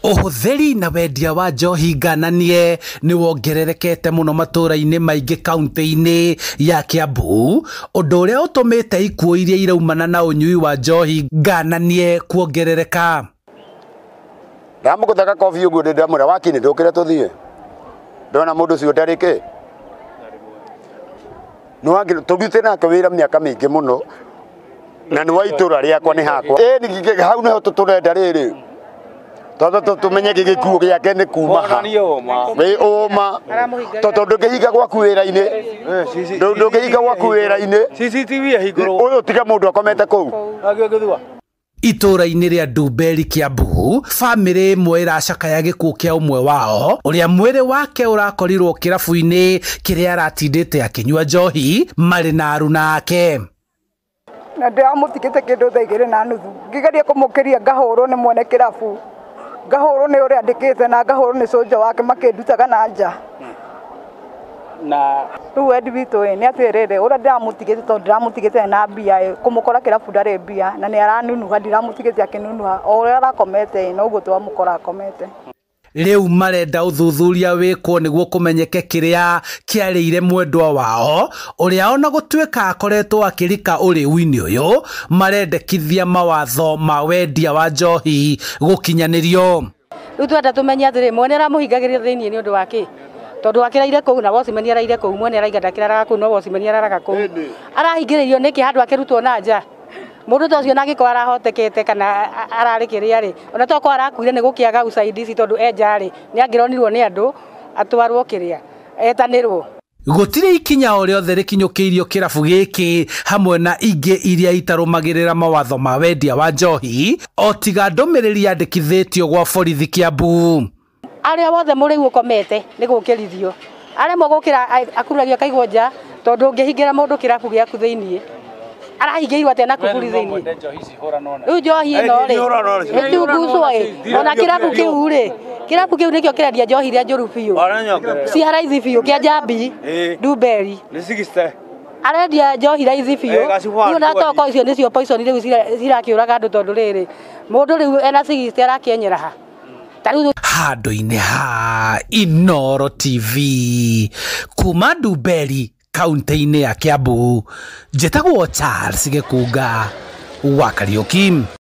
Uhuthiri na wendia wa njohi ngananie ni wongererekete muno matura-ini maingi kaunti-ini ya Kiambu, undu uria utumite ikuo iria iraumana na unyui wa njohi ngananie kuongerereka. Ndamukuthaga coffee uguo ndamura wakini ndukire tuthie ndona mundu ucio ndariki no wangi turute nake wira miaka mingi muno na ni wa itura riakwa ni hakwa ni hau neho tuturenda riri toto tumenye gikuo giake ni kuma ha we oma toto ndugihinga gwaku wira-ini ndugihinga gwaku wira-ini CCTV ahingurwo uyu tiga mundu akomete kou agithua itura-ini ria Ndumberi Kiambu, family imwe iracakaya gikuo kia umwe wao uria mwiri wake urakorirwo kirabu-ini kiria aratindite akinyua njohi mari na aruna ake. Na ndamutikite kindu thaa 2:30 ngigeria kumukiria ngahurwo ni mwene kirabu ngahurwo ni uria andikite na ngahurwo ni soja wake makindutaga na nja na tu edi bitu ni atirire ura ndamutigite to ndamutigite na mbia kumukora kirabu ndari mbia na ni aranunuha ndiramutigite akinunuha o uria arakomete no uguo twamukora akomete. Riu marenda uthuthuria wikwo niguo kumenyeke kiria kiarire mwendwa wao uria ona gutwika akoretwo akirika uriu-ini uyu marendekithia mawatho ma wendia wa njohi gukinyanirio. Riu twenda tumenye atiri mwene aramuhingagiria thiini ni undu wake tondu akiraire kou na wocimani araire kou mwene araiga ndakiraraga kou no wocimani araraga kou arahingiririo niki handu akirutwo na nja mundu ta ucio nagiko arahotekete kana arari kiria ri ona toko arakuire ni gukiaga usaidizi tondu enja ri ni angironirwo ni andu atwarwo kiria etanirwo. Gutire ikinya o riothe rikinyukiirio kirabu giki hamwe na ingi iria itarumagirira mawatho ma wendia wa njohi o tiga ndumiriri yandikithitio gwa borithi Kiambu. Aria wothe muri ukomete ni gukirithio aria mogukira akuragio kaigwo nja tondu ngihingira mundu kirabu giaku thiini arahingiirwo atia na kuguri thiini riu njohi ino ri ndugucwo ona kirabu kiu nikio kirendia njohi iria njuru biu si haraithi biu kia Njambi Ndumberi ni 60 arendia njohi raithi biu riu na toko icio nicio poison riu cirakiuraga andu tondu riri mundu riu ena 60 arakienyera ha handu-ini ha Inooro TV kuma Ndumberi kaunti-ini ya Kiambu, njitagwo Charles Gikunga wa Kariuki.